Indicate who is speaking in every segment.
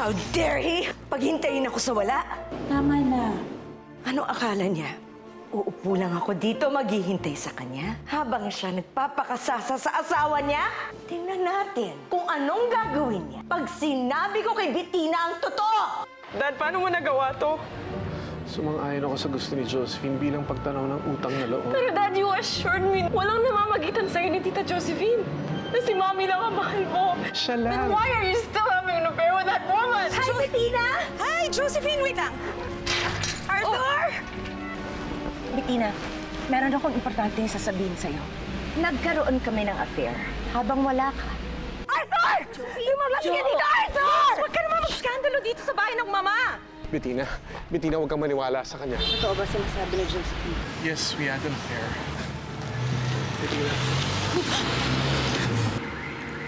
Speaker 1: How dare he? Paghintayin ako sa wala.
Speaker 2: Tama na.
Speaker 1: Ano akala niya? Uupo lang ako dito maghihintay sa kanya habang siya nagpapakasasa sa asawa niya? Tingnan natin kung anong gagawin niya pag sinabi ko kay Bettina ang totoo!
Speaker 3: Dad, paano mo nagawa to?
Speaker 4: Sumang-ayon ako sa gusto ni Josephine bilang pagtanaw ng utang na loob.
Speaker 3: Pero Dad, you assured me walang namamagitan sa'yo ni Tita Josephine. Na si Mommy lang ang mahal mo.
Speaker 4: Siya
Speaker 3: Then
Speaker 4: lang.
Speaker 3: why are you still having an affair with that woman?
Speaker 1: Hi, Bettina! Hi, Josephine! Wait lang! Arthur!
Speaker 2: Bettina, meron akong importanteng sasabihin sa'yo. Nagkaroon kami ng affair habang wala ka.
Speaker 1: Arthur! Lumabas ka dito, Arthur! Huwag ka naman mag-skandalo dito sa bahay ng mama!
Speaker 4: Bettina, huwag kang maniwala sa kanya.
Speaker 2: Totoo ba sinasabi ni Josephine?
Speaker 4: Yes, we had an affair. Bettina.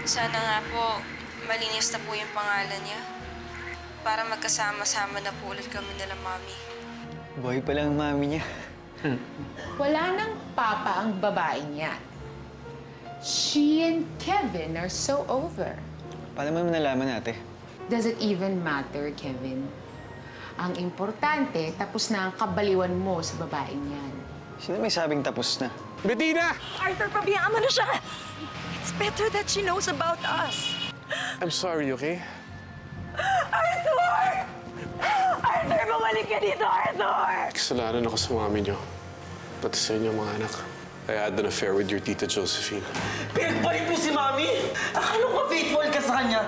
Speaker 5: Sana nga po, malinis na po yung pangalan niya. Para magkasama-sama na po ulit kami nila, Mami.
Speaker 6: Buhay pa lang ang mami niya.
Speaker 7: Wala nang papa ang babae niya. She and Kevin are so over.
Speaker 6: Paano mo nalaman, ate?
Speaker 7: Does it even matter, Kevin? Ang importante, tapos na ang kabaliwan mo sa babaeng yan.
Speaker 6: Sino may sabing tapos na?
Speaker 4: Bettina!
Speaker 1: Arthur, pabiyaan mo na siya! It's better that she knows about us.
Speaker 4: I'm sorry, okay?
Speaker 1: Arthur! Arthur, bumalik ka dito, Arthur!
Speaker 4: Kasalanan ako sa mami niyo. Pati sa inyo, mga anak. I had an affair with your tita Josephine.
Speaker 8: Pinagbalik mo si Mami? Akala ko faithful ka sa kanya.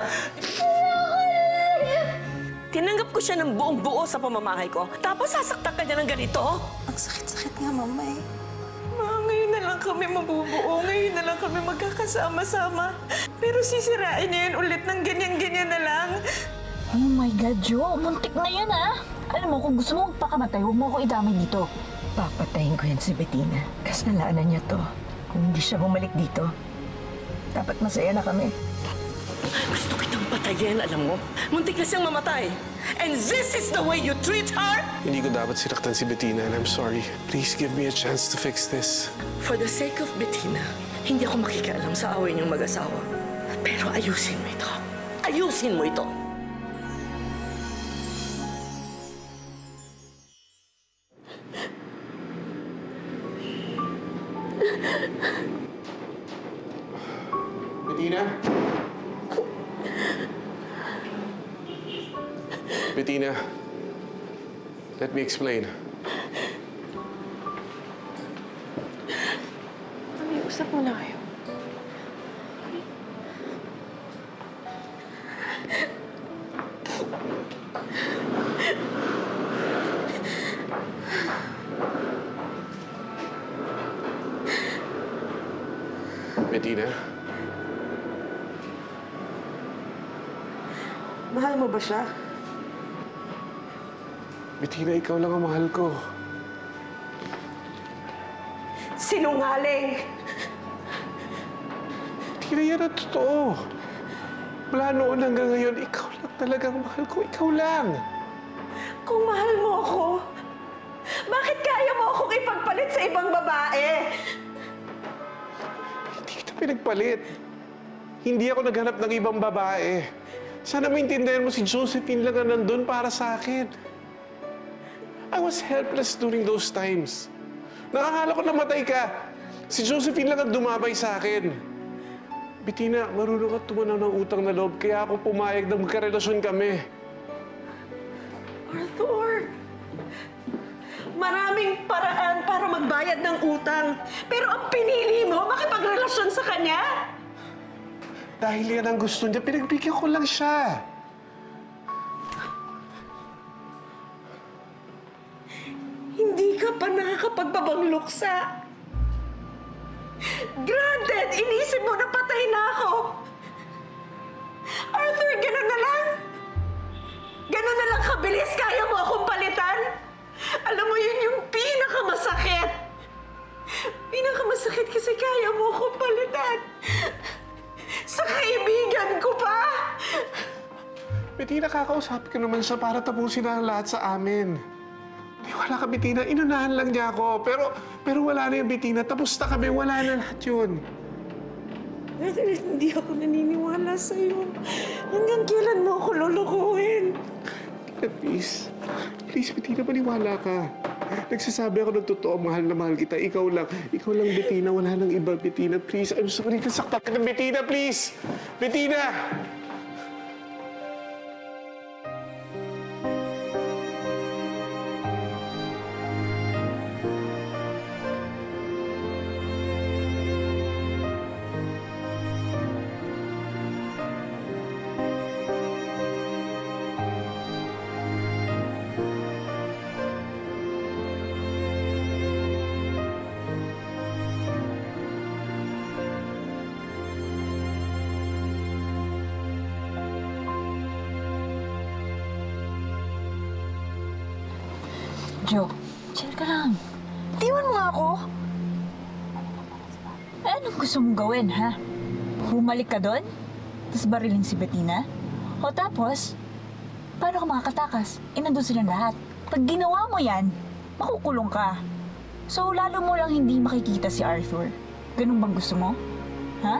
Speaker 1: Tinanggap ko siya ng buong-buo sa pamamahay ko. Tapos sasaktan ka niya ng ganito?
Speaker 2: Ang sakit-sakit nga, Mama eh.
Speaker 3: Ma, ngayon na lang kami mabubuo. Ngayon na lang kami magkakasama-sama. Pero sisirain niya yun ulit ng ganyan-ganyan na lang.
Speaker 2: Oh my God, Jo. Muntik na yan, ah. Alam mo, kung gusto mo magpakamatay, huwag mo ako idamay dito.
Speaker 1: Papatayin ko yan si Bettina. Kasalanan niya to. Kung hindi siya bumalik dito, dapat masaya na kami. Gusto kitang patayin, alam mo? Muntik na siyang mamatay. And this is the way you treat her?
Speaker 4: Hindi ko dapat sinaktan si Bettina and I'm sorry. Please give me a chance to fix this.
Speaker 1: For the sake of Bettina, hindi ako makikialam sa away niyong mag-asawa. Pero ayusin mo ito. Ayusin mo ito.
Speaker 4: Bettina? Bettina, let me explain.
Speaker 3: Mami, usap muna kayo.
Speaker 4: Bettina?
Speaker 3: Mahal mo ba siya?
Speaker 4: Bettina, ikaw lang ang mahal ko.
Speaker 1: Sinungaling!
Speaker 4: Bettina, yan ang totoo. Mula noon hanggang ngayon, ikaw lang talagang mahal ko. Ikaw lang.
Speaker 1: Kung mahal mo ako, bakit kaya mo akong ipagpalit sa ibang babae?
Speaker 4: Hindi kita pinagpalit. Hindi ako naghanap ng ibang babae. Sana maintindihan mo si Josephine lang ang nandun para sa akin. I was helpless during those times. Nakakala ko namatay ka. Si Josephine lang ang dumabay sa akin. Bettina, marunong at tumanaw ng utang na loob, kaya ako pumayag na magkarelasyon kami.
Speaker 1: Arthur, maraming paraan para magbayad ng utang. Pero ang pinili mo, makipagrelasyon sa kanya?
Speaker 4: Dahil yan ang gusto niya, pinagbigyan ko lang siya.
Speaker 1: Hindi ka pa nakakapagbabangluksa. Granted, inisip mo na patay na ako. Arthur, ganun na lang. Ganun na lang kabilis, kaya mo akong palitan? Alam mo, yun yung pinakamasakit. Pinakamasakit kasi kaya mo akong palitan. Sa kaibigan ko pa.
Speaker 4: Bettina, kakausapin ko naman siya para tapusin na ang lahat sa amin. Wala ka, Bettina. Inunahan lang niya ako. Pero wala na yung Bettina. Tapos na kami. Wala na lahat yun.
Speaker 3: Hindi ako naniniwala sa'yo. Hanggang kailan mo ako lulukuhin?
Speaker 4: Please. Please, Bettina, maniwala ka. Nagsasabi ako ng totoo, mahal na mahal kita. Ikaw lang, Bettina. Wala nang iba, Bettina. Please, I'm sorry. Nasaktan ka ng Bettina, please! Bettina!
Speaker 1: Jo, chill ka lang. Tiwan mo nga ako. Anong gusto mong gawin, ha? Humalik ka doon? Tapos barilin si Bettina? O tapos, paano ka makakatakas? Nandun silang lahat. Pag ginawa mo yan, makukulong ka. So, lalo mo lang hindi makikita si Arthur. Ganun bang gusto mo? Ha?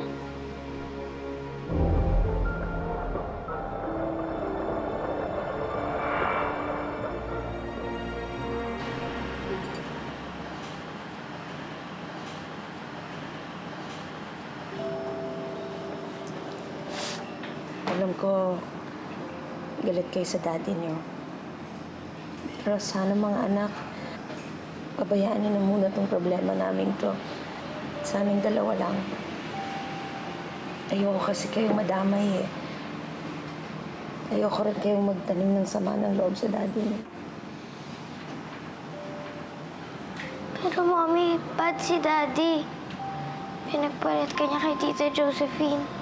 Speaker 2: Alam ko, galit kayo sa daddy niyo. Pero sana mga anak, pabayaan niyo na muna tong problema namin to. Sa aming dalawa lang. Ayoko kasi kayong madamay eh. Ayoko rin kayong magtanim ng sama ng loob sa daddy niyo.
Speaker 9: Pero Mommy, bad si Daddy. Pinagpalit ka niya kay Tita Josephine.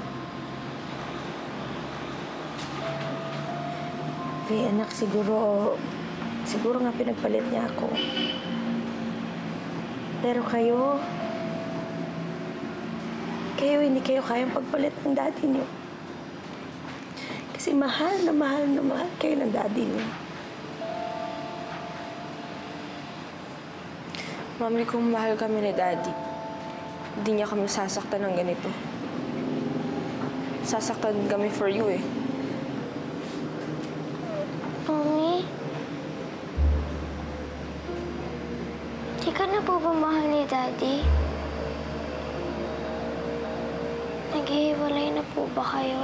Speaker 2: Anak, siguro nga pinagpalit niya ako. Pero kayo hindi kayo kayang pagpalit ng daddy niyo. Kasi mahal na mahal kayo ng daddy niyo.
Speaker 5: Mami, kung mahal kami ni Daddy, hindi niya kami sasaktan ng ganito. Sasaktan kami for you eh.
Speaker 9: Mommy? Di ka na po ba mahal ni Daddy? Naghihiwalay na po ba kayo?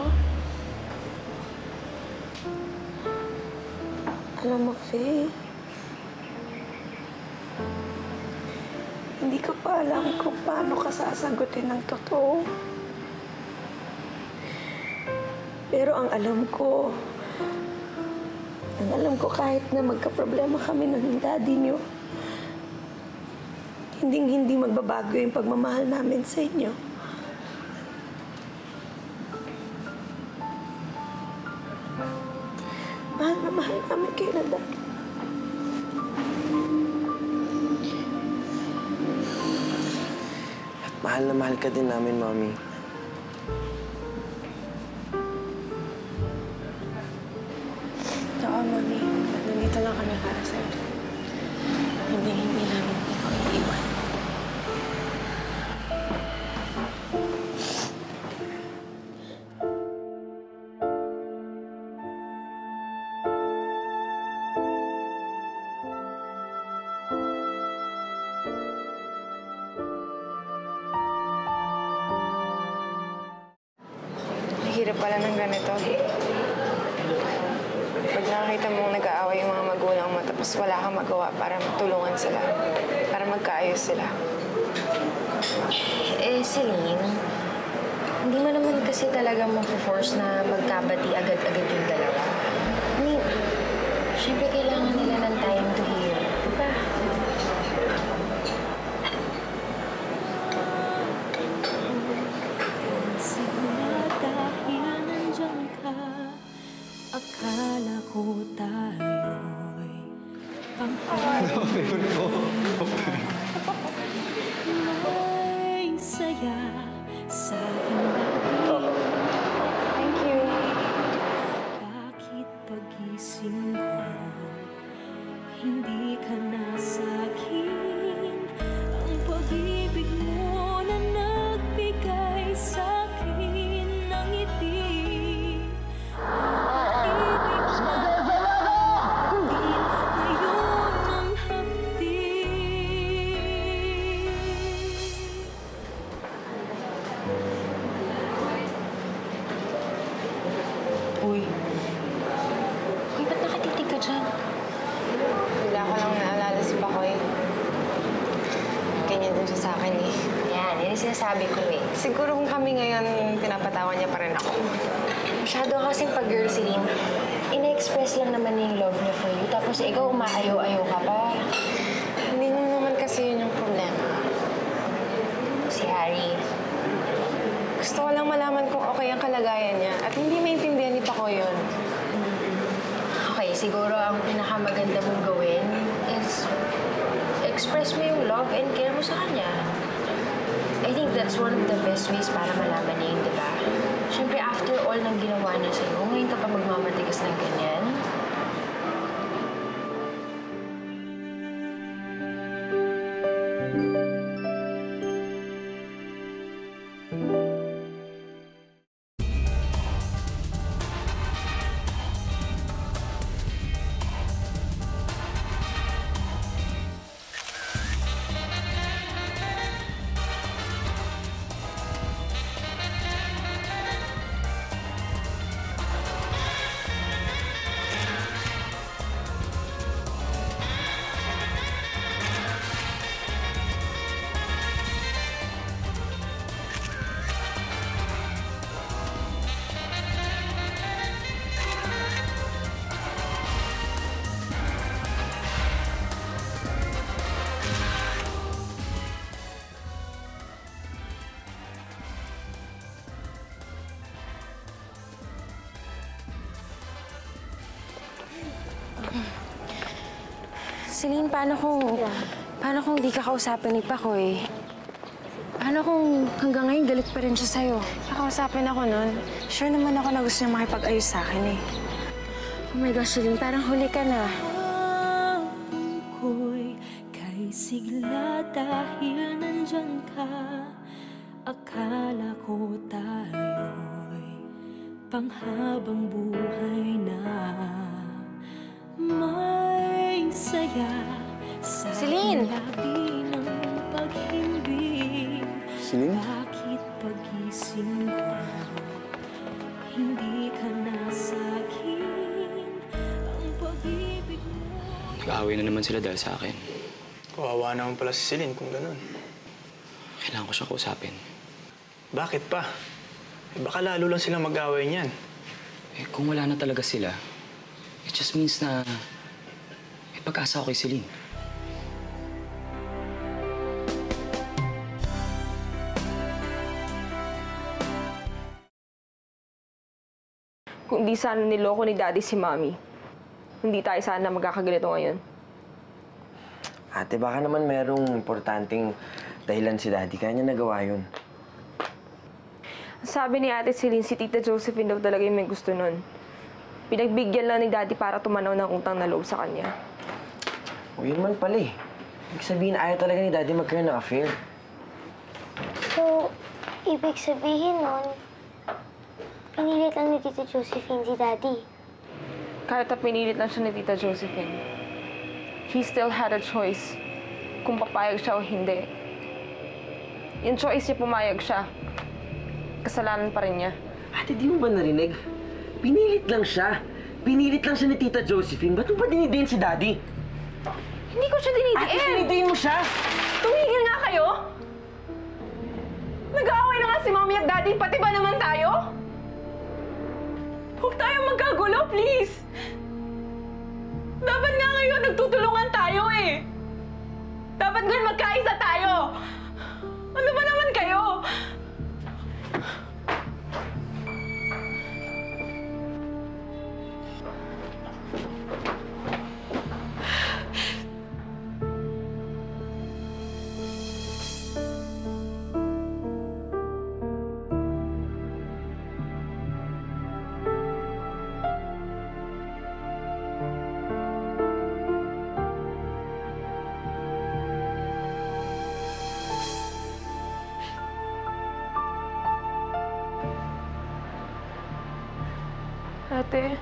Speaker 2: Alam mo, Faye, hindi ko pa alam kung paano ka sasagutin ng totoo. Pero ang alam ko kahit na magka-problema kami ng daddy niyo, hindi magbabago yung pagmamahal namin sa inyo. Mahal na mahal namin kayo na daddy.
Speaker 8: At mahal na mahal ka din namin, Mami.
Speaker 5: Oo, Mami. Nandito lang kami para sa'yo. Hindi namin ikaw iiwan. Hirap pala ng ganito. Pag nakakita mong nag-aaway yung mga magulang mo, tapos wala kang magawa para matulungan sila, para magkaayos sila.
Speaker 10: Celine, hindi mo naman kasi talaga mapo-force na magkabati agad-agad yung dalawa. I mean, syempre kailangan nila ng time to heal. Diba?
Speaker 3: Akala ko tayo'y may saya sa aking dating.
Speaker 10: Thank you.
Speaker 3: Bakit pagising ko, hindi ka na sa'kin? Ang pag-ibig mo na nagbigay sa'kin
Speaker 10: sinasabi ko eh.
Speaker 2: Siguro kung kami ngayon, pinapatawan niya pa rin ako.
Speaker 10: Masyado kasing pag-girl si Lynn. Ina-express lang naman niya yung love niya for you. Tapos ikaw, umaayaw-ayaw ka pa.
Speaker 2: Hindi naman kasi yun yung problema.
Speaker 10: Si Harry.
Speaker 2: Gusto ko lang malaman kung okay ang kalagayan niya at hindi maintindihan ni Paco yun.
Speaker 10: Okay, siguro ang pinakamaganda mong gawin is express mo yung love and care mo sa kanya. I think that's one of the best ways para malaman niya yun, di ba? Siyempre, after all ng ginawa niya sa'yo, ngayon ka pa magmamatigas ng ganyan. Celine, paano kung di ka kausapin ni Paco eh? Paano kung hanggang ngayon galit pa rin siya sa'yo?
Speaker 2: Nakausapin ako nun. Sure naman ako na gusto niya makipag-ayos sa akin eh.
Speaker 10: Oh my gosh, Celine, parang huli ka na.
Speaker 11: Ko'y kay sigla dahil nandyan ka. Akala ko tayo'y panghabang buhay na. May saya sa
Speaker 10: Celine!
Speaker 11: labi ng pag-ibig.
Speaker 6: Celine?
Speaker 11: Bakit pagising ko hindi ka na sa'kin? Ang pag-ibig mo.
Speaker 12: Nag-aaway na naman sila dahil sa akin.
Speaker 13: Kawawa naman pala si Celine kung ganun.
Speaker 12: Kailangan ko siya kausapin.
Speaker 13: Bakit pa? Eh, baka lalo lang silang mag-away niyan.
Speaker 12: Eh, kung wala na talaga sila, it just means na may pag-asa ako kay Celine.
Speaker 2: Kung di sana niloko ni Daddy si Mommy, hindi tayo sana magkakaganito ngayon.
Speaker 8: Ate, baka naman merong importanteng dahilan si Daddy. Kaya niya nagawa yun.
Speaker 2: Sabi ni Ate Celine, si Tita Josephine daw talaga yung may gusto nun. Pinagbigyan lang ni Daddy para tumanaw ng utang na loob sa kanya.
Speaker 8: O yun man pala eh. Ibig sabihin, ayaw talaga ni Daddy magkaroon ng affair.
Speaker 9: So, ibig sabihin nun, pinilit lang ni Tita Josephine si Daddy.
Speaker 2: Kahit na pinilit lang siya ni Tita Josephine, he still had a choice kung papayag siya o hindi. Yung choice niya, pumayag siya. Kasalanan pa rin niya.
Speaker 8: Ate, di mo ba narinig? Pinilit lang siya. Pinilit lang siya ni Tita Josephine. Ba't mo ba dinidiin si Daddy?
Speaker 2: Hindi ko siya dinidiin!
Speaker 8: Ate, dinidiin mo siya!
Speaker 2: Tumigil nga kayo! Nag-aaway na nga si Mommy at Daddy, pati ba naman tayo? Huwag tayong magkagulo, please! Dapat nga ngayon nagtutulungan tayo eh! Dapat ngayon magkaisa tayo! Ano ba naman kayo? Ate.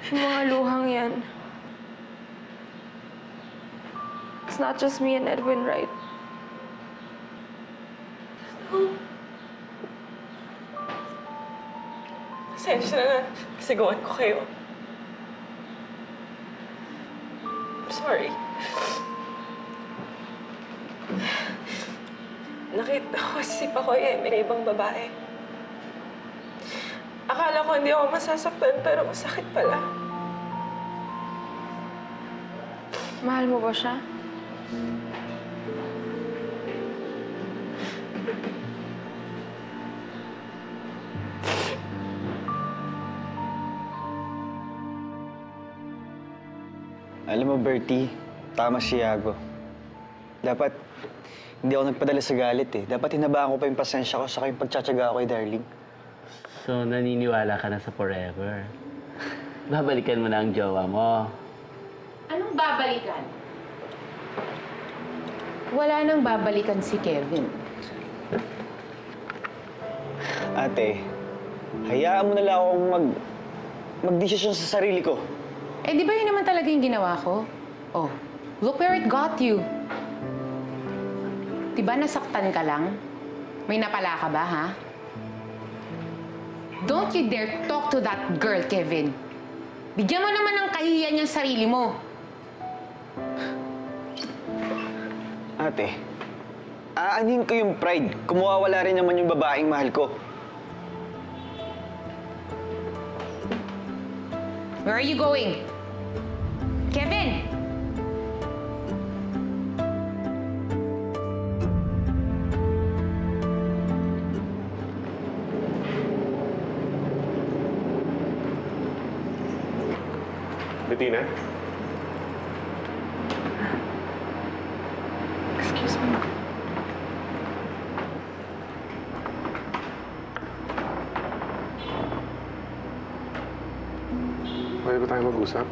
Speaker 2: Yung mga luhang yan. It's not just me and Edwin, right? Pasensya na nga. Sigawan ko kayo.
Speaker 3: Sorry. Nakita ko si Pakoy may ibang babae. Akala ko hindi ako masasaktan, pero masakit pala.
Speaker 10: Mahal mo ba siya?
Speaker 6: Alam mo, Bertie, tama si Iago. Dapat, hindi ako nagpadala sa galit eh. Dapat hinabaan ko pa yung pasensya ko saka yung pagtsatsaga ko kay Darling.
Speaker 14: So, naniniwala ka na sa forever? Babalikan mo na ang jowa mo.
Speaker 7: Anong babalikan? Wala nang babalikan si Kevin.
Speaker 6: Ate, hayaan mo na lang akong magdesisyon sa sarili ko.
Speaker 7: Eh, di ba yun naman talaga yung ginawa ko? Oh, look where it got you. Di ba nasaktan ka lang? May napala ka ba, ha? Don't you dare talk to that girl, Kevin. Bigyan mo naman ng kahihiyan yung sarili mo.
Speaker 6: Ate, aanhin ko yung pride kung mawawala rin naman yung babaeng mahal ko.
Speaker 7: Where are you going? Kevin!
Speaker 4: Bettina?
Speaker 3: Excuse me.
Speaker 4: Pwede ba tayo mag-usap?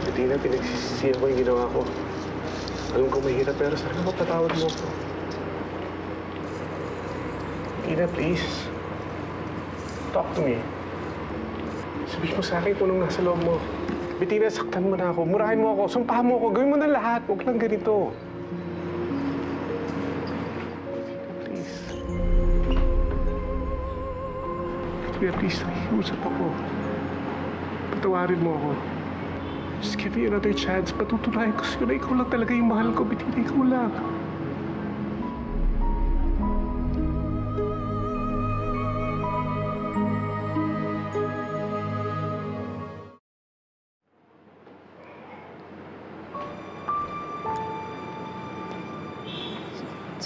Speaker 4: Bettina, pinagsisisihan ko yung ginawa ko. Alam ko mahirap, pero sana mapatawad mo ako. Bettina, please. Talk to me. Sabihin mo sa akin kung anong nasa loob mo. Bettina, saktan mo na ako. Murahin mo ako. Sumpahan mo ako. Gawin mo na lahat. Huwag lang ganito. Bettina, please. Nakikiusap ako. Patawarin mo ako. Just give me another chance. Patutunayan ko sa'yo na ikaw lang talaga yung mahal ko. Bettina, ikaw lang.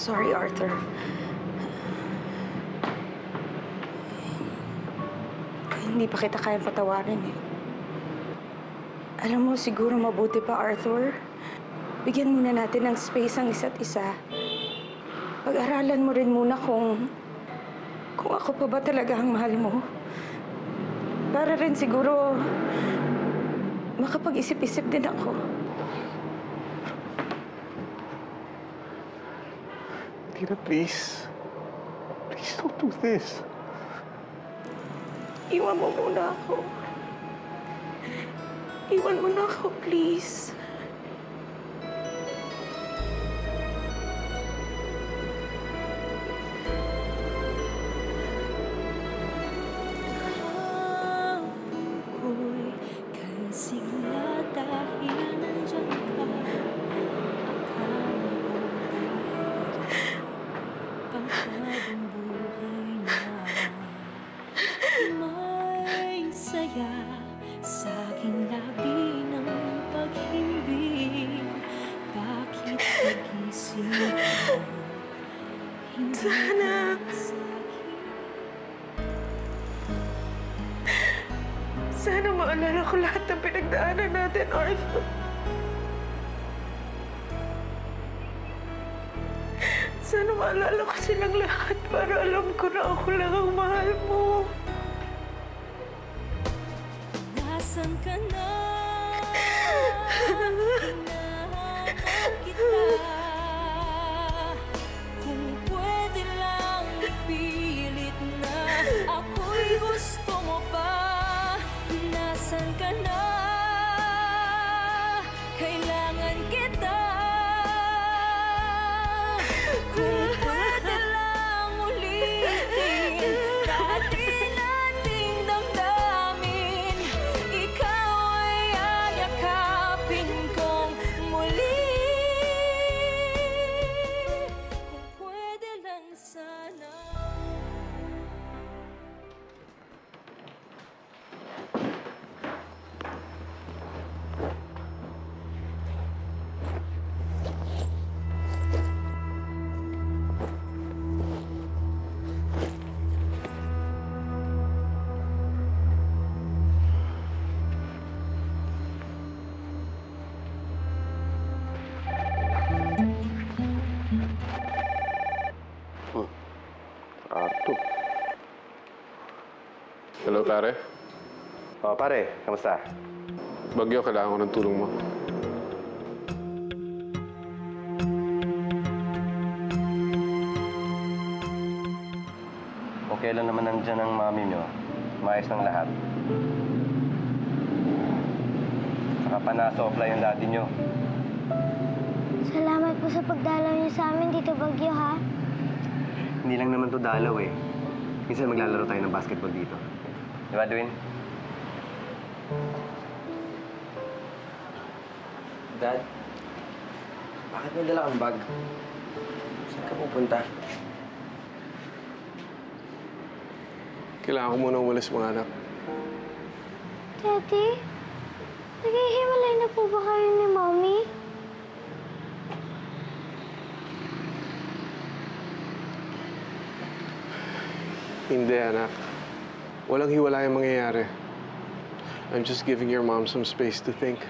Speaker 2: Sorry, Arthur. Hindi pa kita kayang patawarin eh. Alam mo, siguro mabuti pa, Arthur. Bigyan muna natin ng space ang isa't isa. Pag-aralan mo rin muna kung ako pa ba talaga ang mahal mo. Para rin siguro makapag-isip-isip din ako.
Speaker 4: Bettina, please. Please don't do this.
Speaker 2: Iwan mo muna ako. Iwan mo na ako, please.
Speaker 11: Ko'y kasigla dahil nandyan ka. Akala ko dahil panghabang buhay na. May saya sa aking labi ng paghimbing. Bakit pagising ko?
Speaker 3: Sana. Sana maalala ko lahat ng pinagdaanan natin, Arthur. Sana maalala ko silang lahat para alam ko na ako lang ang mahal mo.
Speaker 11: Nasaan ka na? Hinahanap kita. Kung pwede lang ipilit na ako'y gusto mo pa. Nasaan ka na? Kailangan kita. Kung pwede lang ulitin dati nating damdamin.
Speaker 4: Hello, pare.
Speaker 15: Oh, pare, kamusta?
Speaker 4: Bagyo, kailangan ko ng tulong mo.
Speaker 15: Okay lang naman nandiyan ang mami nyo. Maayos ng lahat. Saka panasa-offline yung daddy nyo.
Speaker 9: Salamat po sa pagdalaw niyo sa amin, Tito Bagyo, ha?
Speaker 15: Hindi lang naman to dalaw eh. Minsan maglalaro tayo ng basketball dito. Di ba, Dwayne?
Speaker 8: Dad, bakit may dala kang bag? Saan ka pupunta?
Speaker 4: Kailangan ko muna umalis, mga anak.
Speaker 9: Daddy, naghihiwalay na po ba kayo ni Mommy?
Speaker 4: Hindi, anak. Walang hiwalay ang mangyayari. I'm just giving your mom some space to think.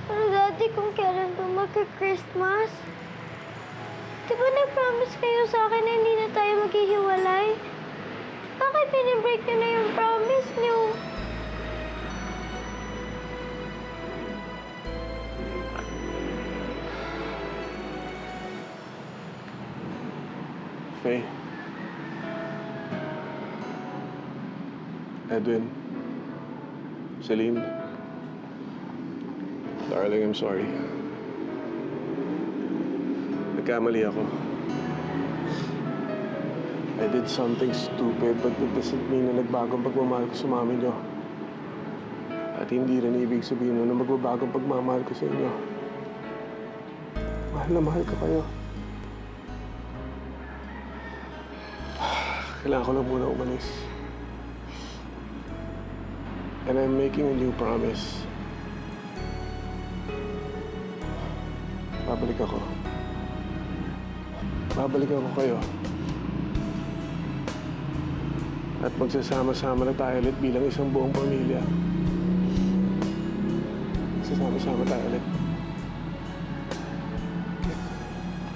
Speaker 9: Pero Daddy, kung kailan ba magka-Christmas? Di ba nag-promise kayo sa akin na hindi na tayo maghihiwalay? Bakit pinibreak niyo na yung promise niyo?
Speaker 4: Faye. Edwin. Celine. Darling, I'm sorry. Nagkamali ako. I did something stupid, but that doesn't mean na nagbago ang pagmamahal ko sa mami niyo. At hindi rin ibig sabihin na magbabago ang pagmamahal ko sa inyo. Mahal na mahal ko kayo. Kailangan ko lang muna umalis. And I'm making a new promise. Babalik ako. Babalik ako kayo. At magsasama-sama na tayo ulit bilang isang buong pamilya. Magsasama-sama tayo ulit.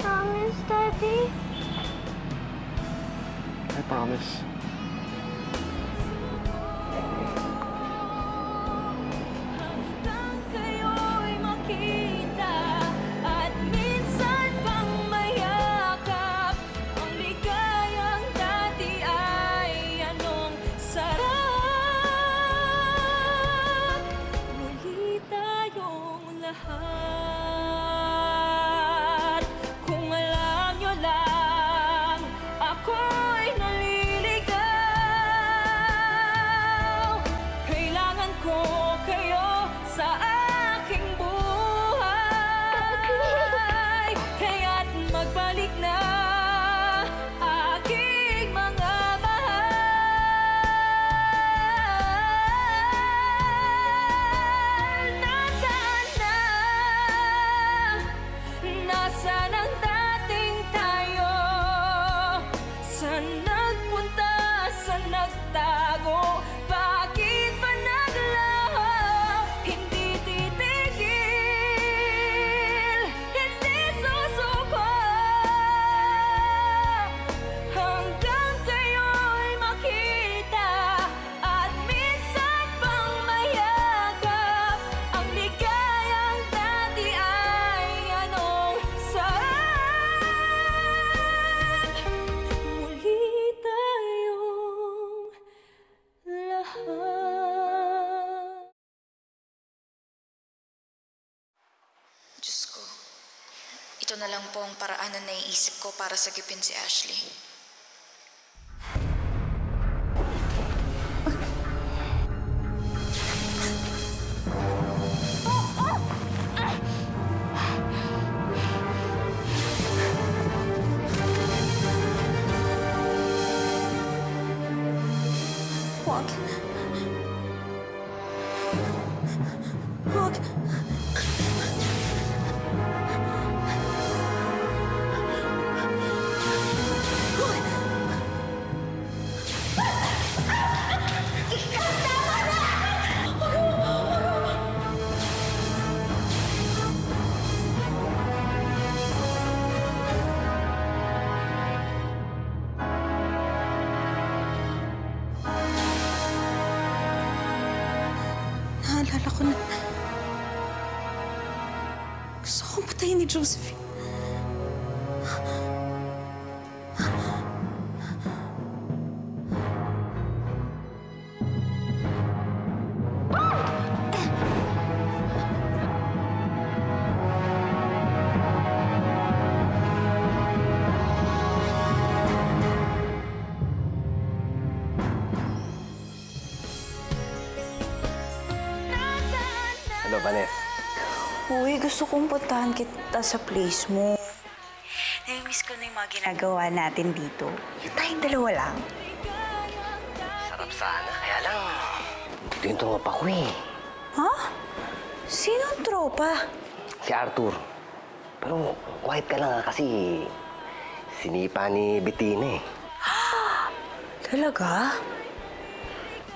Speaker 9: Promise, Daddy?
Speaker 4: I promise.
Speaker 11: Kayo'y makita at minsan pang mayakap. Ang ligayang dati ay anong sarap. Muli tayong lahat. Kung alam nyo lang, ako'y naliligaw. Kailangan ko kayo sa aking buhay. Kaya't magbalik na aking mga mahal. Nasaan na? Nasaan ang dating tayo? Saan nagpunta? Saan nagtago? Bakit ba naglaho? Hindi titigil, hindi susuko hanggang kayo'y makita at minsan pang mayakap. Ang ligayang dati ay anong sarap. Muli tayong lahat.
Speaker 5: Diyos ko, ito na lang po ang paraan na naiisip ko para sagipin si Ashley.
Speaker 3: Huwag. Huwag. naalala ko na gusto kong patayin ni Josephine.
Speaker 15: Ano, Vanessa?
Speaker 16: Uy, gusto kong puntahan kita sa place mo. Nai-miss ko na yung mga ginagawa natin dito. Yung tayong dalawa lang.
Speaker 8: Sarap sana. Kaya lang, ito yung tropa ko eh.
Speaker 16: Ha? Sino ang tropa?
Speaker 8: Si Arthur. Pero quiet ka lang kasi sinipa ni Bettina eh.
Speaker 16: Talaga?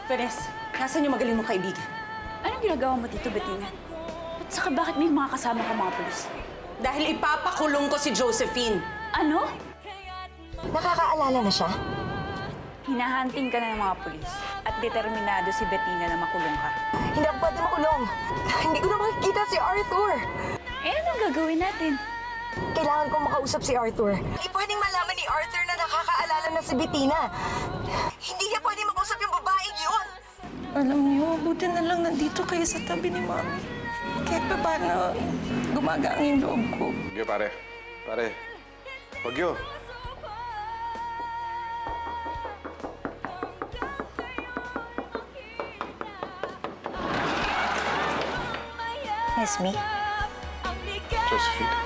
Speaker 17: Vanessa, nasaan yung magaling mong kaibigan? Anong ginagawa mo dito, Bettina? At saka bakit may mga kasama ka mga polis?
Speaker 3: Dahil ipapakulong ko si Josephine.
Speaker 17: Ano?
Speaker 1: Nakakaalala na siya?
Speaker 17: Hinahanting ka na ng mga polis at determinado si Bettina na makulong ka.
Speaker 1: Hindi ako pwede makulong. Hindi ko na makikita si Arthur.
Speaker 17: Eh, anong gagawin natin?
Speaker 1: Kailangan kong makausap si Arthur. Hindi pwedeng malaman ni Arthur na nakakaalala na si Bettina. Hindi niya pwedeng makausap yung babaeng yun.
Speaker 3: Alam niyo, buti na lang nandito kayo sa tabi ni Mami. Kahit pa paano, gumagaan yung loob ko.
Speaker 4: Bagyo, pare. Pare. Bagyo.
Speaker 16: Yes, me?
Speaker 4: Josephine.